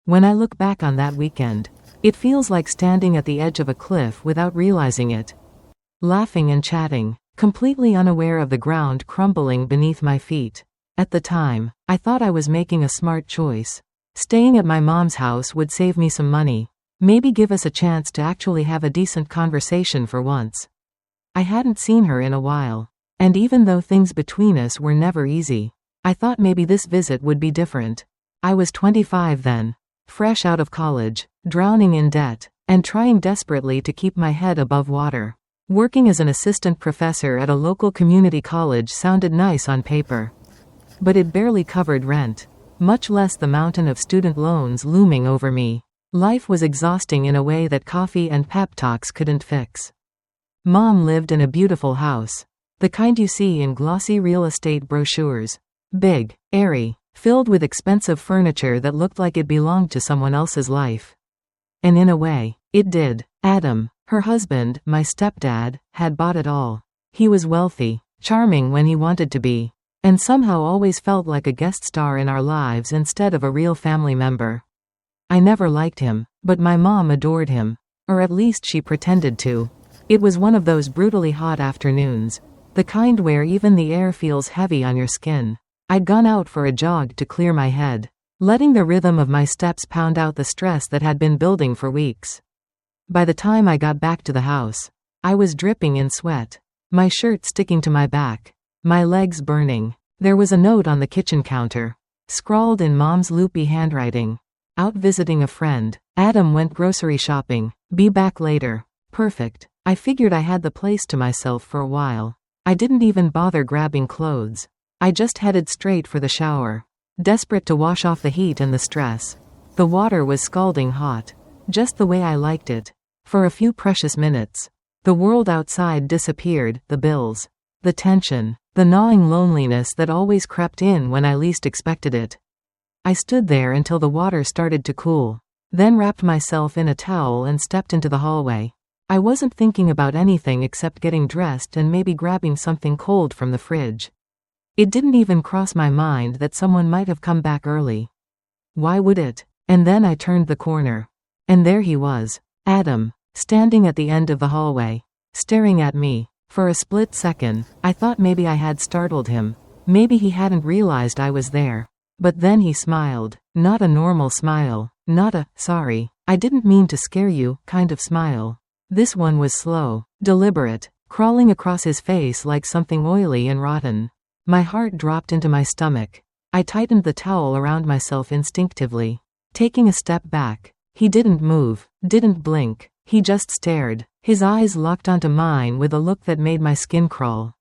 When I look back on that weekend, it feels like standing at the edge of a cliff without realizing it. Laughing and chatting, completely unaware of the ground crumbling beneath my feet. At the time, I thought I was making a smart choice. Staying at my mom's house would save me some money. Maybe give us a chance to actually have a decent conversation for once. I hadn't seen her in a while. And even though things between us were never easy, I thought maybe this visit would be different. I was 25 then, fresh out of college, drowning in debt, and trying desperately to keep my head above water. Working as an assistant professor at a local community college sounded nice on paper. But it barely covered rent, much less the mountain of student loans looming over me. Life was exhausting in a way that coffee and pep talks couldn't fix. Mom lived in a beautiful house. The kind you see in glossy real estate brochures. Big, airy, filled with expensive furniture that looked like it belonged to someone else's life. And in a way, it did. Adam, her husband, my stepdad, had bought it all. He was wealthy, charming when he wanted to be, and somehow always felt like a guest star in our lives instead of a real family member. I never liked him, but my mom adored him. Or at least she pretended to. It was one of those brutally hot afternoons. The kind where even the air feels heavy on your skin. I'd gone out for a jog to clear my head, letting the rhythm of my steps pound out the stress that had been building for weeks. By the time I got back to the house, I was dripping in sweat, my shirt sticking to my back, my legs burning. There was a note on the kitchen counter, scrawled in Mom's loopy handwriting. Out visiting a friend. Adam went grocery shopping. Be back later. Perfect. I figured I had the place to myself for a while. I didn't even bother grabbing clothes. I just headed straight for the shower, desperate to wash off the heat and the stress. The water was scalding hot, just the way I liked it. For a few precious minutes, the world outside disappeared, the bills, the tension, the gnawing loneliness that always crept in when I least expected it. I stood there until the water started to cool, then wrapped myself in a towel and stepped into the hallway. I wasn't thinking about anything except getting dressed and maybe grabbing something cold from the fridge. It didn't even cross my mind that someone might have come back early. Why would it? And then I turned the corner. And there he was, Adam, standing at the end of the hallway, staring at me. For a split second, I thought maybe I had startled him. Maybe he hadn't realized I was there. But then he smiled. Not a normal smile. Not a, sorry, I didn't mean to scare you, kind of smile. This one was slow, deliberate, crawling across his face like something oily and rotten. My heart dropped into my stomach. I tightened the towel around myself instinctively. Taking a step back. He didn't move, didn't blink. He just stared. His eyes locked onto mine with a look that made my skin crawl.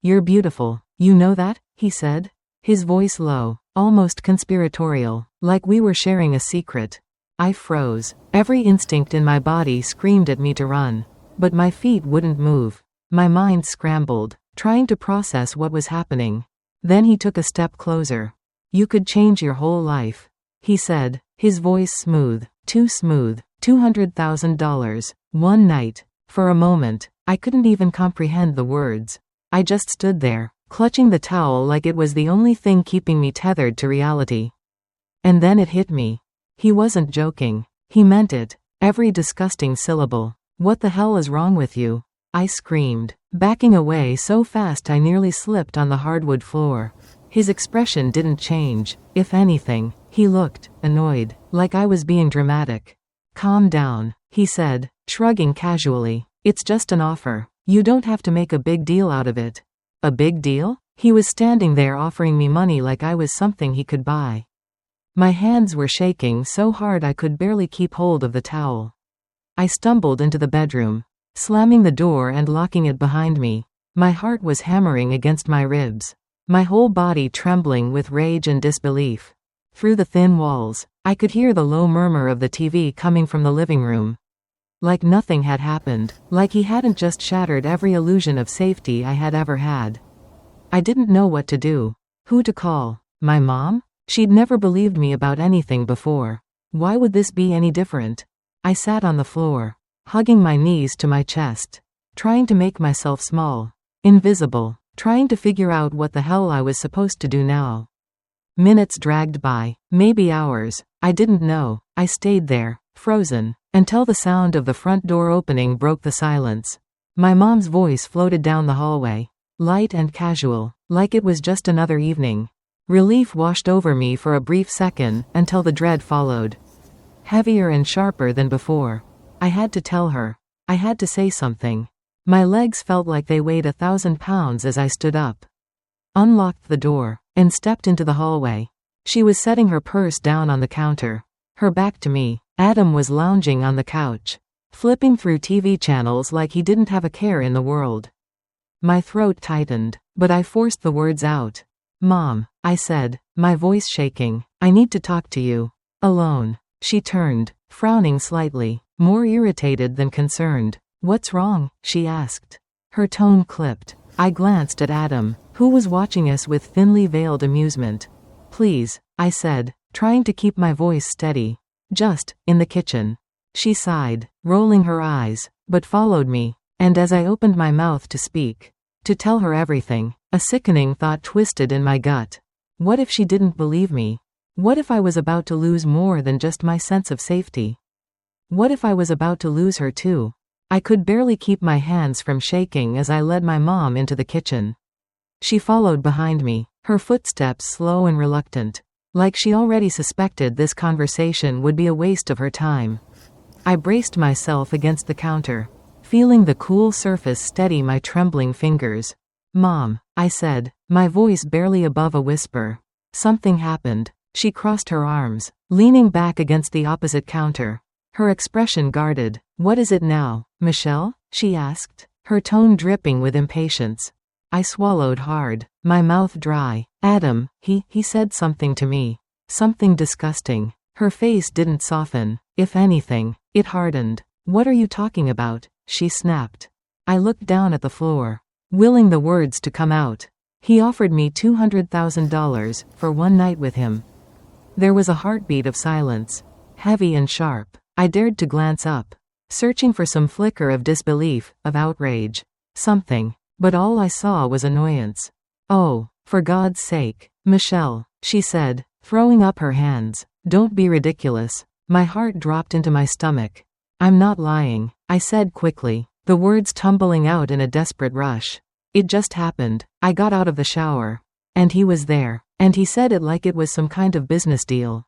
You're beautiful. You know that? He said. His voice low, almost conspiratorial, like we were sharing a secret. I froze. Every instinct in my body screamed at me to run. But my feet wouldn't move. My mind scrambled, trying to process what was happening. Then he took a step closer. You could change your whole life, he said, his voice smooth, too smooth. $200,000. One night. For a moment, I couldn't even comprehend the words. I just stood there, clutching the towel like it was the only thing keeping me tethered to reality. And then it hit me. He wasn't joking. He meant it. Every disgusting syllable. What the hell is wrong with you? I screamed, backing away so fast I nearly slipped on the hardwood floor. His expression didn't change. If anything, he looked annoyed, like I was being dramatic. Calm down, he said, shrugging casually. It's just an offer. You don't have to make a big deal out of it. A big deal? He was standing there offering me money like I was something he could buy. My hands were shaking so hard I could barely keep hold of the towel. I stumbled into the bedroom, slamming the door and locking it behind me. My heart was hammering against my ribs, my whole body trembling with rage and disbelief. Through the thin walls, I could hear the low murmur of the TV coming from the living room. Like nothing had happened, like he hadn't just shattered every illusion of safety I had ever had. I didn't know what to do. Who to call? My mom? She'd never believed me about anything before. Why would this be any different? I sat on the floor, hugging my knees to my chest, trying to make myself small, invisible, trying to figure out what the hell I was supposed to do now. Minutes dragged by, maybe hours. I didn't know. I stayed there, frozen, until the sound of the front door opening broke the silence. My mom's voice floated down the hallway, light and casual, like it was just another evening. Relief washed over me for a brief second, until the dread followed. Heavier and sharper than before. I had to tell her. I had to say something. My legs felt like they weighed 1,000 pounds as I stood up. Unlocked the door, and stepped into the hallway. She was setting her purse down on the counter. Her back to me. Adam was lounging on the couch, flipping through TV channels like he didn't have a care in the world. My throat tightened, but I forced the words out. "Mom," I said, my voice shaking, "I need to talk to you. Alone." She turned, frowning slightly, more irritated than concerned. "What's wrong?" she asked. Her tone clipped. I glanced at Adam, who was watching us with thinly veiled amusement. "Please," I said, trying to keep my voice steady. "Just, in the kitchen." She sighed, rolling her eyes, but followed me, and as I opened my mouth to speak, to tell her everything, a sickening thought twisted in my gut. What if she didn't believe me? What if I was about to lose more than just my sense of safety? What if I was about to lose her too? I could barely keep my hands from shaking as I led my mom into the kitchen. She followed behind me, her footsteps slow and reluctant, like she already suspected this conversation would be a waste of her time. I braced myself against the counter, feeling the cool surface steady my trembling fingers. "Mom," I said, my voice barely above a whisper. Something happened. She crossed her arms, leaning back against the opposite counter, her expression guarded. "What is it now, Michelle?" she asked, her tone dripping with impatience. I swallowed hard, my mouth dry. "Adam, he said something to me. Something disgusting." Her face didn't soften. If anything, it hardened. "What are you talking about?" she snapped. I looked down at the floor, willing the words to come out. "He offered me $200,000 for one night with him." There was a heartbeat of silence, heavy and sharp. I dared to glance up, searching for some flicker of disbelief, of outrage. Something. But all I saw was annoyance. "Oh, for God's sake, Michelle," she said, throwing up her hands. "Don't be ridiculous." My heart dropped into my stomach. "I'm not lying," I said quickly, the words tumbling out in a desperate rush. "It just happened. I got out of the shower. And he was there. And he said it like it was some kind of business deal."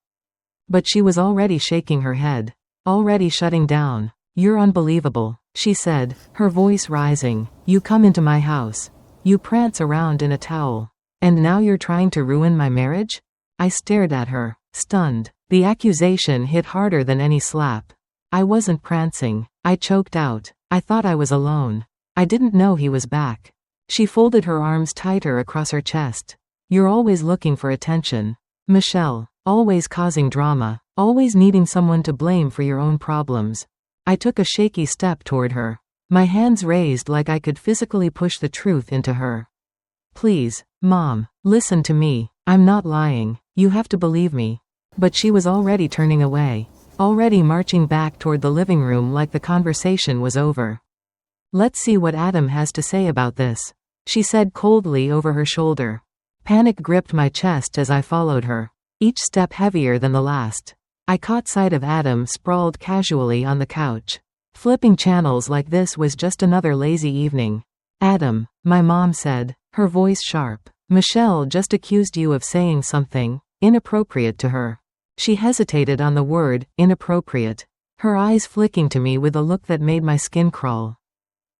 But she was already shaking her head, already shutting down. "You're unbelievable," she said, her voice rising. "You come into my house. You prance around in a towel. And now you're trying to ruin my marriage?" I stared at her, stunned. The accusation hit harder than any slap. "I wasn't prancing," I choked out. "I thought I was alone. I didn't know he was back." She folded her arms tighter across her chest. "You're always looking for attention, Michelle. Always causing drama. Always needing someone to blame for your own problems." I took a shaky step toward her, my hands raised like I could physically push the truth into her. "Please, Mom, listen to me. I'm not lying. You have to believe me." But she was already turning away, already marching back toward the living room like the conversation was over. "Let's see what Adam has to say about this," she said coldly over her shoulder. Panic gripped my chest as I followed her, each step heavier than the last. I caught sight of Adam sprawled casually on the couch. Flipping channels like this was just another lazy evening. "Adam," my mom said, her voice sharp, "Michelle just accused you of saying something inappropriate to her." She hesitated on the word, inappropriate, her eyes flicking to me with a look that made my skin crawl.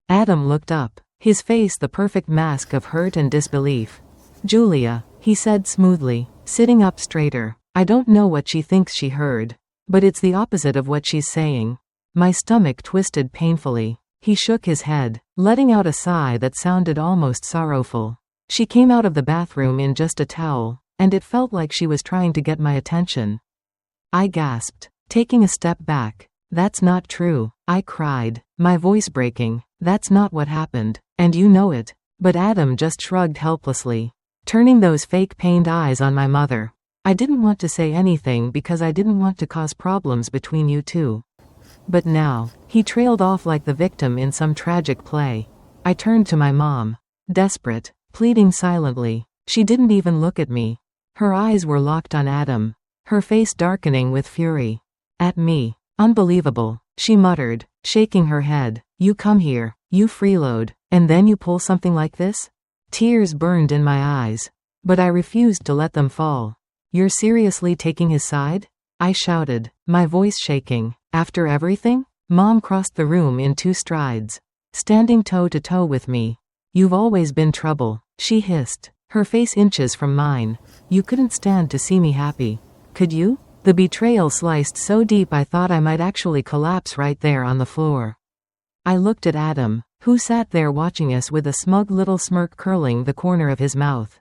Adam looked up, his face the perfect mask of hurt and disbelief. "Julia," he said smoothly, sitting up straighter. "I don't know what she thinks she heard, but it's the opposite of what she's saying." My stomach twisted painfully. He shook his head, letting out a sigh that sounded almost sorrowful. "She came out of the bathroom in just a towel, and it felt like she was trying to get my attention." I gasped, taking a step back. "That's not true," I cried, my voice breaking. "That's not what happened, and you know it." But Adam just shrugged helplessly, turning those fake pained eyes on my mother. "I didn't want to say anything because I didn't want to cause problems between you two." But now, he trailed off like the victim in some tragic play. I turned to my mom, desperate, pleading silently. She didn't even look at me. Her eyes were locked on Adam, her face darkening with fury. At me. Unbelievable, she muttered, shaking her head. You come here, you freeload, and then you pull something like this? Tears burned in my eyes. But I refused to let them fall. You're seriously taking his side? I shouted, my voice shaking. After everything? Mom crossed the room in 2 strides, standing toe to toe with me. You've always been trouble, she hissed, her face inches from mine. You couldn't stand to see me happy. Could you? The betrayal sliced so deep I thought I might actually collapse right there on the floor. I looked at Adam, who sat there watching us with a smug little smirk curling the corner of his mouth.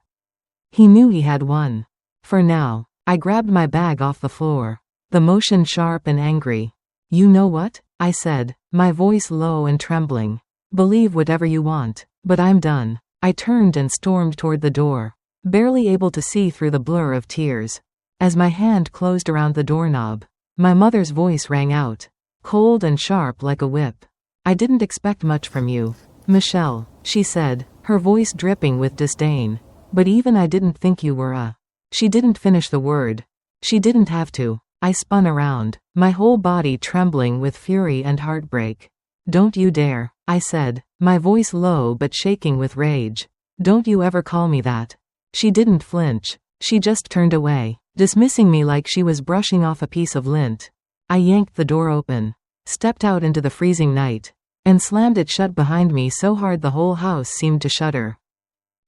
He knew he had won. For now. I grabbed my bag off the floor, the motion sharp and angry. You know what? I said, my voice low and trembling. Believe whatever you want, but I'm done. I turned and stormed toward the door, barely able to see through the blur of tears. As my hand closed around the doorknob, my mother's voice rang out, cold and sharp like a whip. I didn't expect much from you, Michelle, she said, her voice dripping with disdain. But even I didn't think you were a... She didn't finish the word. She didn't have to. I spun around, my whole body trembling with fury and heartbreak. Don't you dare, I said, my voice low but shaking with rage. Don't you ever call me that. She didn't flinch. She just turned away, dismissing me like she was brushing off a piece of lint. I yanked the door open, stepped out into the freezing night, and slammed it shut behind me so hard the whole house seemed to shudder.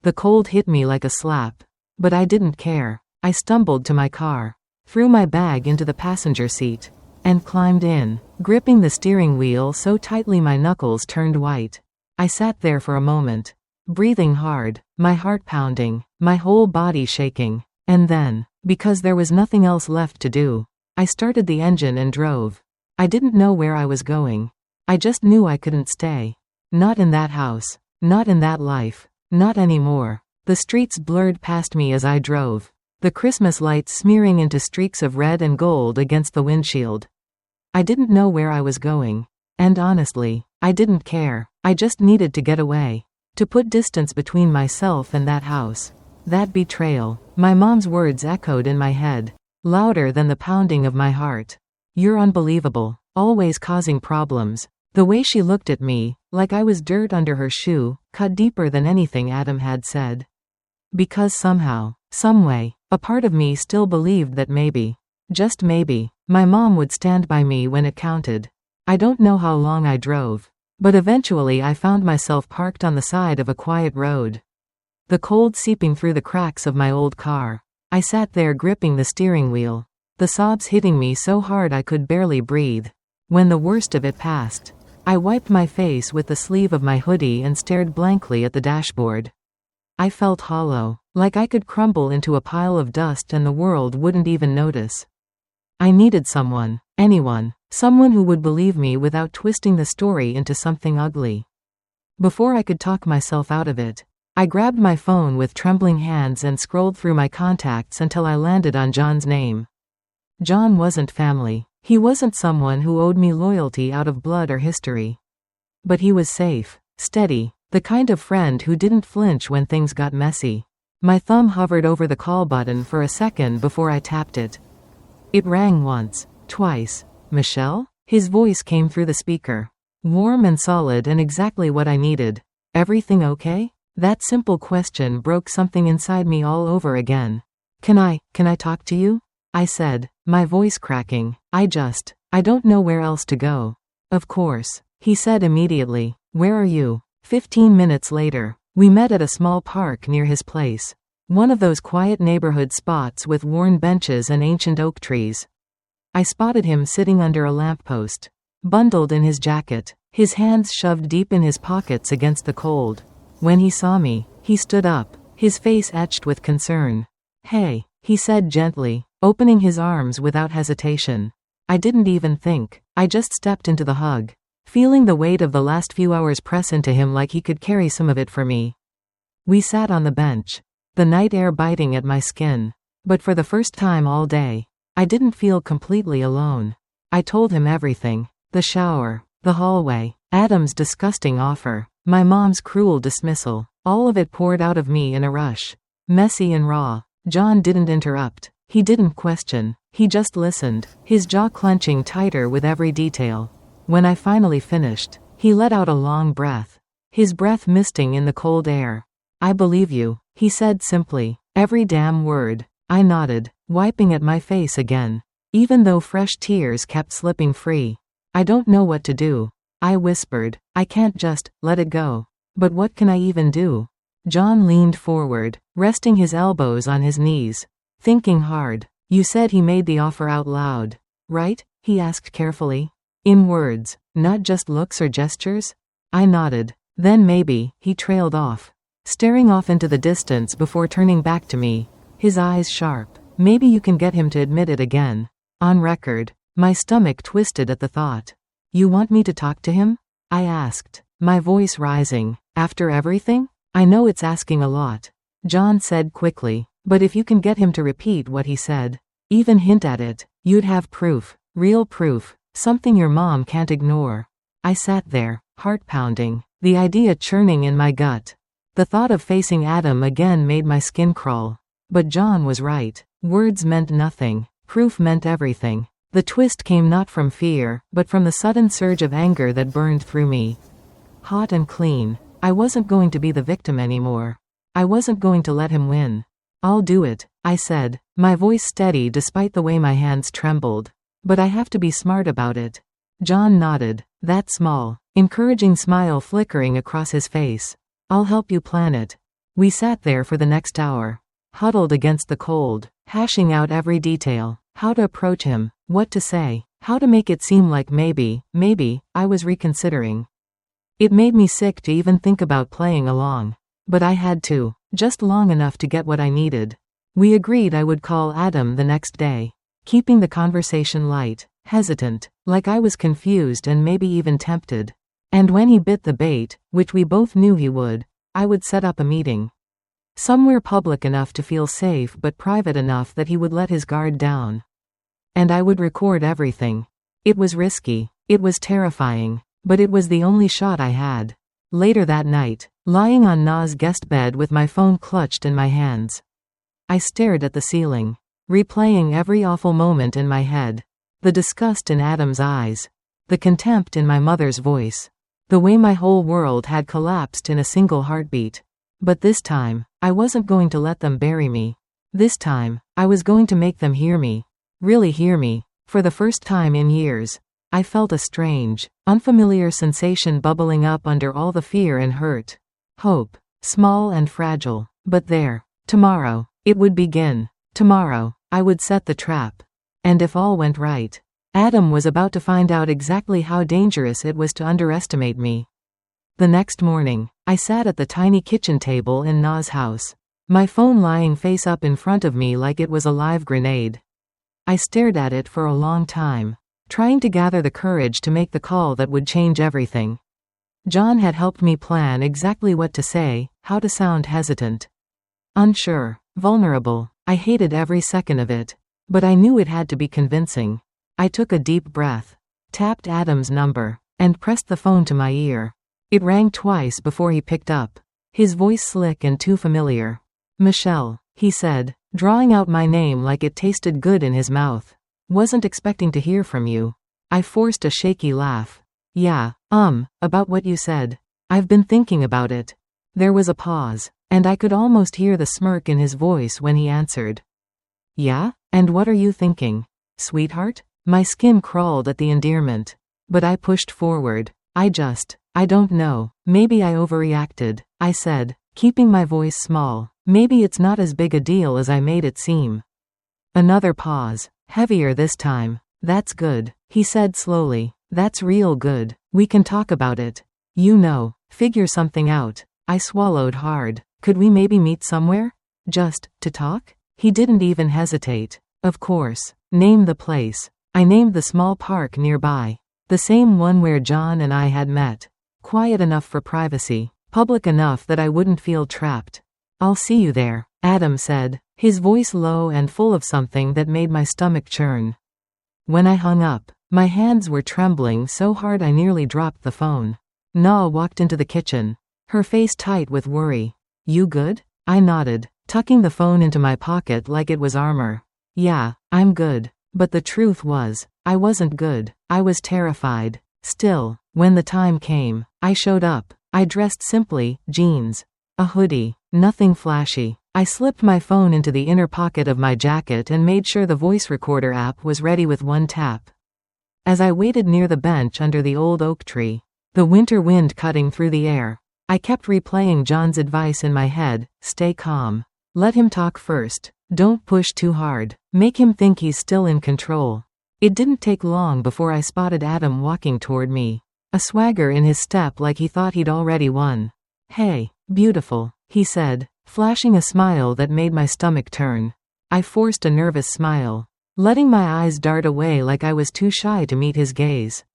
The cold hit me like a slap. But I didn't care. I stumbled to my car, threw my bag into the passenger seat, and climbed in, gripping the steering wheel so tightly my knuckles turned white. I sat there for a moment, breathing hard, my heart pounding, my whole body shaking, and then, because there was nothing else left to do, I started the engine and drove. I didn't know where I was going. I just knew I couldn't stay. Not in that house. Not in that life. Not anymore. The streets blurred past me as I drove, the Christmas lights smearing into streaks of red and gold against the windshield. I didn't know where I was going, and honestly, I didn't care. I just needed to get away, to put distance between myself and that house. That betrayal. My mom's words echoed in my head, louder than the pounding of my heart. You're unbelievable, always causing problems. The way she looked at me, like I was dirt under her shoe, cut deeper than anything Adam had said. Because somehow, someway, a part of me still believed that maybe, just maybe, my mom would stand by me when it counted. I don't know how long I drove, but eventually I found myself parked on the side of a quiet road. The cold seeping through the cracks of my old car. I sat there gripping the steering wheel, the sobs hitting me so hard I could barely breathe. When the worst of it passed, I wiped my face with the sleeve of my hoodie and stared blankly at the dashboard. I felt hollow, like I could crumble into a pile of dust and the world wouldn't even notice. I needed someone, anyone, someone who would believe me without twisting the story into something ugly. Before I could talk myself out of it, I grabbed my phone with trembling hands and scrolled through my contacts until I landed on John's name. John wasn't family. He wasn't someone who owed me loyalty out of blood or history. But he was safe, steady, the kind of friend who didn't flinch when things got messy. My thumb hovered over the call button for a second before I tapped it. It rang once, twice. Michelle? His voice came through the speaker. Warm and solid and exactly what I needed. Everything okay? That simple question broke something inside me all over again. Can I talk to you? I said, my voice cracking. I don't know where else to go. Of course, he said immediately. Where are you? 15 minutes later, we met at a small park near his place. One of those quiet neighborhood spots with worn benches and ancient oak trees. I spotted him sitting under a lamppost, bundled in his jacket, his hands shoved deep in his pockets against the cold. When he saw me, he stood up, his face etched with concern. Hey, he said gently, opening his arms without hesitation. I didn't even think. I just stepped into the hug, feeling the weight of the last few hours press into him like he could carry some of it for me. We sat on the bench, the night air biting at my skin. But for the first time all day, I didn't feel completely alone. I told him everything. The shower, the hallway, Adam's disgusting offer, my mom's cruel dismissal. All of it poured out of me in a rush. Messy and raw. John didn't interrupt. He didn't question. He just listened, his jaw clenching tighter with every detail. When I finally finished, he let out a long breath, his breath misting in the cold air. "I believe you," he said simply. "Every damn word." I nodded, wiping at my face again, even though fresh tears kept slipping free. "I don't know what to do," I whispered. "I can't just let it go. But what can I even do?" John leaned forward, resting his elbows on his knees, thinking hard. "You said he made the offer out loud, right?" he asked carefully. "In words, not just looks or gestures?" I nodded. "Then maybe," he trailed off, staring off into the distance before turning back to me, his eyes sharp. "Maybe you can get him to admit it again. On record." My stomach twisted at the thought. "You want me to talk to him?" I asked, my voice rising. "After everything?" "I know it's asking a lot," John said quickly, "but if you can get him to repeat what he said, even hint at it, you'd have proof, real proof, something your mom can't ignore." I sat there, heart pounding, the idea churning in my gut. The thought of facing Adam again made my skin crawl. But John was right. Words meant nothing. Proof meant everything. The twist came not from fear, but from the sudden surge of anger that burned through me. Hot and clean. I wasn't going to be the victim anymore. I wasn't going to let him win. "I'll do it," I said, my voice steady despite the way my hands trembled. "But I have to be smart about it." John nodded, that small, encouraging smile flickering across his face. "I'll help you plan it." We sat there for the next hour, huddled against the cold, hashing out every detail, how to approach him, what to say, how to make it seem like maybe, I was reconsidering. It made me sick to even think about playing along. But I had to, just long enough to get what I needed. We agreed I would call Adam the next day, keeping the conversation light, hesitant, like I was confused and maybe even tempted. And when he bit the bait, which we both knew he would, I would set up a meeting. Somewhere public enough to feel safe but private enough that he would let his guard down. And I would record everything. It was risky, it was terrifying, but it was the only shot I had. Later that night, lying on Na's guest bed with my phone clutched in my hands, I stared at the ceiling, replaying every awful moment in my head. The disgust in Adam's eyes, the contempt in my mother's voice, the way my whole world had collapsed in a single heartbeat. But this time, I wasn't going to let them bury me. This time, I was going to make them hear me. Really hear me. For the first time in years, I felt a strange, unfamiliar sensation bubbling up under all the fear and hurt. Hope. Small and fragile. But there. Tomorrow. It would begin. Tomorrow, I would set the trap. And if all went right, Adam was about to find out exactly how dangerous it was to underestimate me. The next morning, I sat at the tiny kitchen table in Na's house, my phone lying face up in front of me like it was a live grenade. I stared at it for a long time, trying to gather the courage to make the call that would change everything. John had helped me plan exactly what to say, how to sound hesitant, unsure, vulnerable. I hated every second of it, but I knew it had to be convincing. I took a deep breath, tapped Adam's number, and pressed the phone to my ear. It rang twice before he picked up, his voice slick and too familiar. "Michelle," he said, drawing out my name like it tasted good in his mouth. "Wasn't expecting to hear from you." I forced a shaky laugh. "Yeah, about what you said. I've been thinking about it." There was a pause, and I could almost hear the smirk in his voice when he answered. "Yeah? And what are you thinking, sweetheart?" My skin crawled at the endearment, but I pushed forward. I don't know. Maybe I overreacted," I said, keeping my voice small. "Maybe it's not as big a deal as I made it seem." Another pause, heavier this time. "That's good," he said slowly. "That's real good. We can talk about it. Figure something out." I swallowed hard. "Could we maybe meet somewhere? Just to talk?" He didn't even hesitate. "Of course. Name the place." I named the small park nearby, the same one where John and I had met. Quiet enough for privacy, public enough that I wouldn't feel trapped. "I'll see you there," Adam said, his voice low and full of something that made my stomach churn. When I hung up, my hands were trembling so hard I nearly dropped the phone. Na walked into the kitchen, her face tight with worry. "You good?" I nodded. tucking the phone into my pocket like it was armor. Yeah, I'm good. But the truth was, I wasn't good. I was terrified. Still, when the time came, I showed up. I dressed simply, jeans, a hoodie, nothing flashy. I slipped my phone into the inner pocket of my jacket and made sure the voice recorder app was ready with one tap. As I waited near the bench under the old oak tree, the winter wind cutting through the air, I kept replaying John's advice in my head: stay calm. Let him talk first. Don't push too hard. Make him think he's still in control. It didn't take long before I spotted Adam walking toward me, a swagger in his step like he thought he'd already won. Hey, beautiful, he said, flashing a smile that made my stomach turn. I forced a nervous smile, letting my eyes dart away like I was too shy to meet his gaze.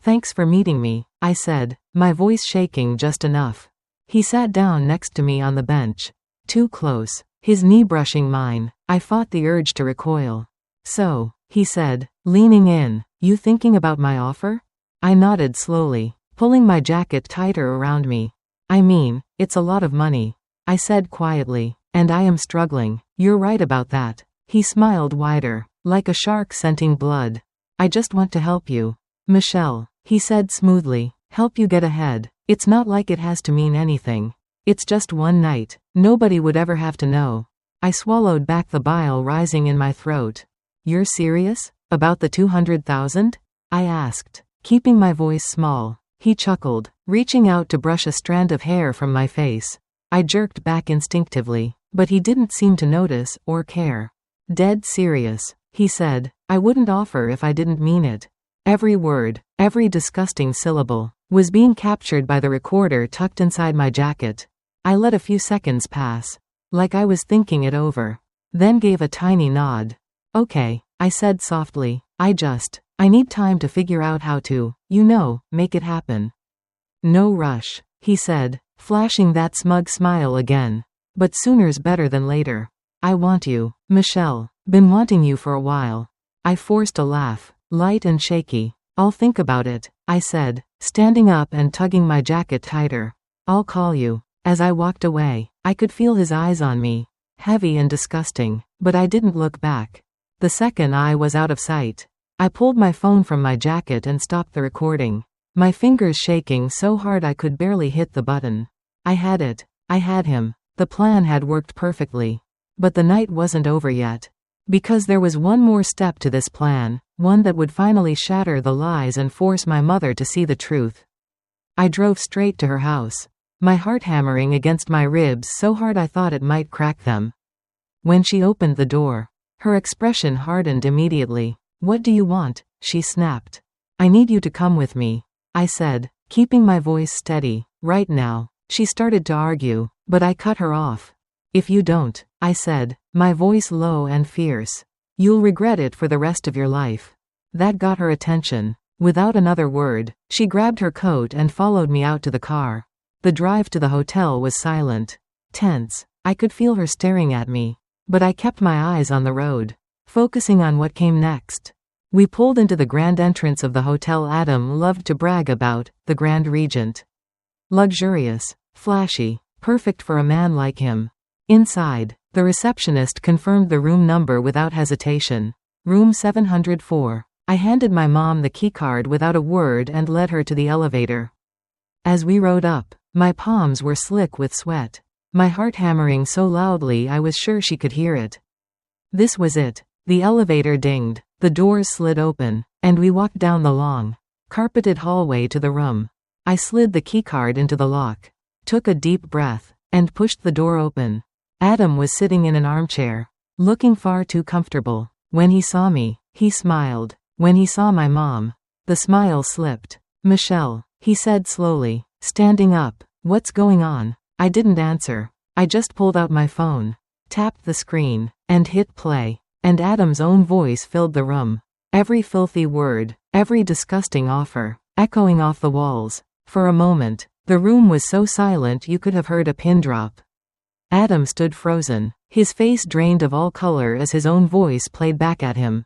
Thanks for meeting me, I said, my voice shaking just enough. He sat down next to me on the bench. Too close, his knee brushing mine. I fought the urge to recoil. So, he said, leaning in, you thinking about my offer? I nodded slowly, pulling my jacket tighter around me. I mean, it's a lot of money, I said quietly, and I am struggling. You're right about that. He smiled wider, like a shark scenting blood. I just want to help you, Michelle, he said smoothly, help you get ahead. It's not like it has to mean anything. It's just one night. Nobody would ever have to know. I swallowed back the bile rising in my throat. You're serious? About the 200,000? I asked, keeping my voice small. He chuckled, reaching out to brush a strand of hair from my face. I jerked back instinctively, but he didn't seem to notice or care. Dead serious, he said. I wouldn't offer if I didn't mean it. Every word, every disgusting syllable, was being captured by the recorder tucked inside my jacket. I let a few seconds pass, like I was thinking it over, then gave a tiny nod. Okay, I said softly, I need time to figure out how to, make it happen. No rush, he said, flashing that smug smile again. But sooner's better than later. I want you, Michelle. Been wanting you for a while. I forced a laugh, light and shaky. I'll think about it, I said, standing up and tugging my jacket tighter. I'll call you. As I walked away, I could feel his eyes on me, heavy and disgusting, but I didn't look back. The second I was out of sight, I pulled my phone from my jacket and stopped the recording, my fingers shaking so hard I could barely hit the button. I had it. I had him. The plan had worked perfectly. But the night wasn't over yet. Because there was one more step to this plan, one that would finally shatter the lies and force my mother to see the truth. I drove straight to her house, my heart hammering against my ribs so hard I thought it might crack them. When she opened the door, her expression hardened immediately. What do you want? She snapped. I need you to come with me, I said, keeping my voice steady. Right now. She started to argue, but I cut her off. If you don't, I said, my voice low and fierce, you'll regret it for the rest of your life. That got her attention. Without another word, she grabbed her coat and followed me out to the car. The drive to the hotel was silent, tense. I could feel her staring at me, but I kept my eyes on the road, focusing on what came next. We pulled into the grand entrance of the hotel Adam loved to brag about, the Grand Regent. Luxurious, flashy, perfect for a man like him. Inside, the receptionist confirmed the room number without hesitation. Room 704. I handed my mom the keycard without a word and led her to the elevator. As we rode up, my palms were slick with sweat, my heart hammering so loudly I was sure she could hear it. This was it. The elevator dinged, the doors slid open, and we walked down the long, carpeted hallway to the room. I slid the keycard into the lock, took a deep breath, and pushed the door open. Adam was sitting in an armchair, looking far too comfortable. When he saw me, he smiled. When he saw my mom, the smile slipped. Michelle, he said slowly, standing up. What's going on? I didn't answer. I just pulled out my phone, tapped the screen, and hit play. And Adam's own voice filled the room. Every filthy word, every disgusting offer, echoing off the walls. For a moment, the room was so silent you could have heard a pin drop. Adam stood frozen, his face drained of all color as his own voice played back at him.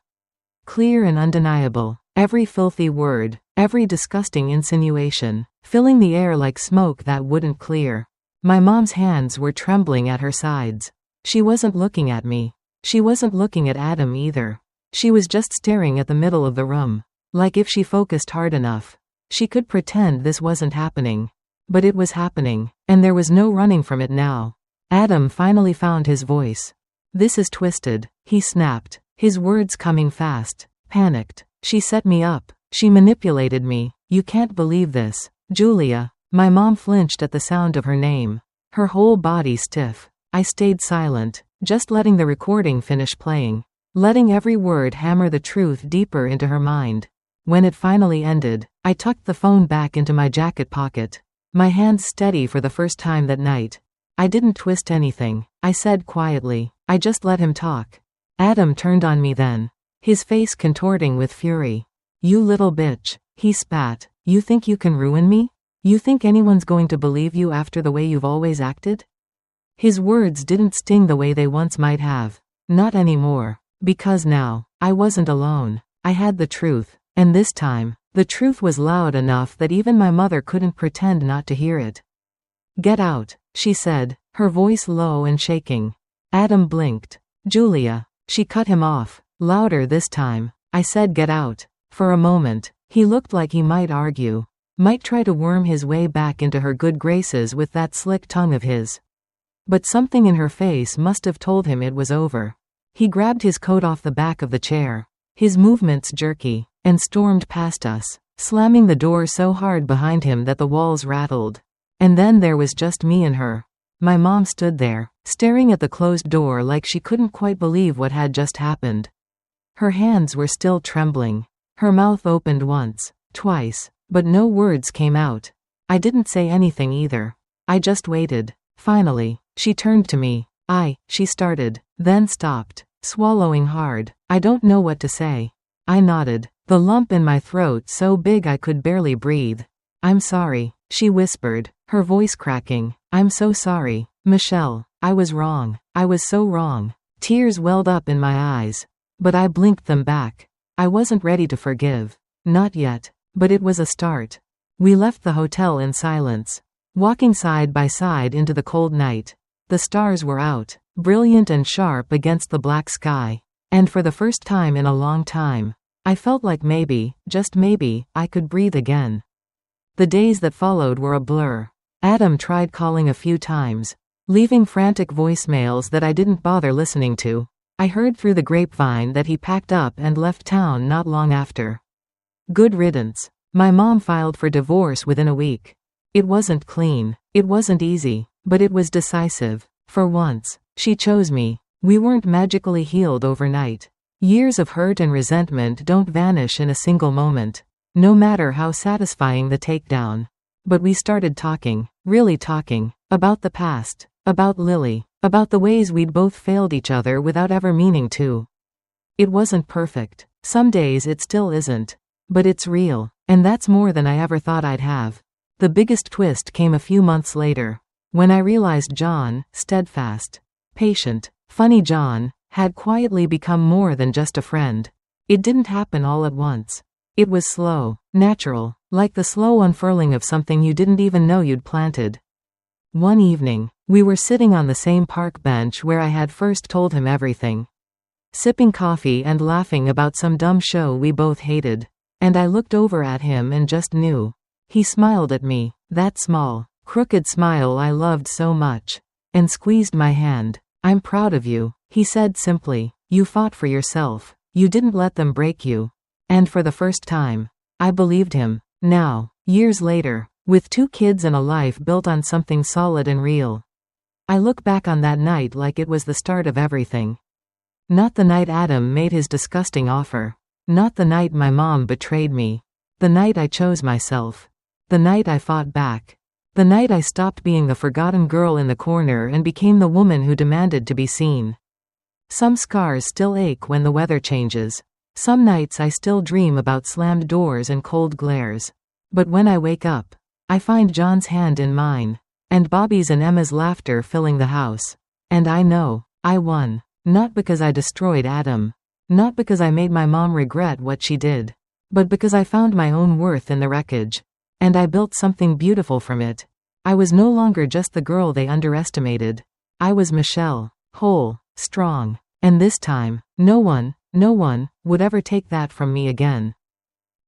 Clear and undeniable, every filthy word, every disgusting insinuation, filling the air like smoke that wouldn't clear. My mom's hands were trembling at her sides. She wasn't looking at me. She wasn't looking at Adam either. She was just staring at the middle of the room. Like if she focused hard enough, she could pretend this wasn't happening. But it was happening, and there was no running from it now. Adam finally found his voice. "This is twisted," he snapped, his words coming fast. Panicked. "She set me up. She manipulated me. You can't believe this. Julia." My mom flinched at the sound of her name. Her whole body stiff. I stayed silent, just letting the recording finish playing. Letting every word hammer the truth deeper into her mind. When it finally ended, I tucked the phone back into my jacket pocket. My hands steady for the first time that night. I didn't twist anything, I said quietly. I just let him talk. Adam turned on me then, his face contorting with fury. "You little bitch," he spat. "You think you can ruin me? You think anyone's going to believe you after the way you've always acted?" His words didn't sting the way they once might have. Not anymore. Because now, I wasn't alone. I had the truth. And this time, the truth was loud enough that even my mother couldn't pretend not to hear it. "Get out," she said, her voice low and shaking. Adam blinked. "Julia." She cut him off. Louder this time. I said get out. For a moment, he looked like he might argue. Might try to worm his way back into her good graces with that slick tongue of his. But something in her face must have told him it was over. He grabbed his coat off the back of the chair, his movements jerky, and stormed past us, slamming the door so hard behind him that the walls rattled. And then there was just me and her. My mom stood there, staring at the closed door like she couldn't quite believe what had just happened. Her hands were still trembling. Her mouth opened once, twice, but no words came out. I didn't say anything either. I just waited. Finally, she turned to me. She started, then stopped, swallowing hard. "I don't know what to say." I nodded, the lump in my throat so big I could barely breathe. "I'm sorry," she whispered, her voice cracking. "I'm so sorry, Michelle. I was wrong. I was so wrong." Tears welled up in my eyes. But I blinked them back. I wasn't ready to forgive. Not yet. But it was a start. We left the hotel in silence, walking side by side into the cold night. The stars were out, brilliant and sharp against the black sky. And for the first time in a long time, I felt like maybe, just maybe, I could breathe again. The days that followed were a blur. Adam tried calling a few times, leaving frantic voicemails that I didn't bother listening to. I heard through the grapevine that he packed up and left town not long after. Good riddance. My mom filed for divorce within a week. It wasn't clean. It wasn't easy. But it was decisive. For once, she chose me. We weren't magically healed overnight. Years of hurt and resentment don't vanish in a single moment, no matter how satisfying the takedown. But we started talking, really talking, about the past, about Lily, about the ways we'd both failed each other without ever meaning to. It wasn't perfect. Some days it still isn't. But it's real, and that's more than I ever thought I'd have. The biggest twist came a few months later, when I realized John, steadfast, patient, funny John, had quietly become more than just a friend. It didn't happen all at once. It was slow, natural, like the slow unfurling of something you didn't even know you'd planted. One evening, we were sitting on the same park bench where I had first told him everything. Sipping coffee and laughing about some dumb show we both hated. And I looked over at him and just knew. He smiled at me, that small, crooked smile I loved so much, and squeezed my hand. "I'm proud of you," he said simply. "You fought for yourself. You didn't let them break you." And for the first time, I believed him. Now, years later, with 2 kids and a life built on something solid and real, I look back on that night like it was the start of everything. Not the night Adam made his disgusting offer. Not the night my mom betrayed me. The night I chose myself. The night I fought back. The night I stopped being the forgotten girl in the corner and became the woman who demanded to be seen. Some scars still ache when the weather changes. Some nights I still dream about slammed doors and cold glares. But when I wake up, I find John's hand in mine, and Bobby's and Emma's laughter filling the house. And I know, I won. Not because I destroyed Adam. Not because I made my mom regret what she did. But because I found my own worth in the wreckage. And I built something beautiful from it. I was no longer just the girl they underestimated. I was Michelle. whole, strong. And this time, no one would ever take that from me again.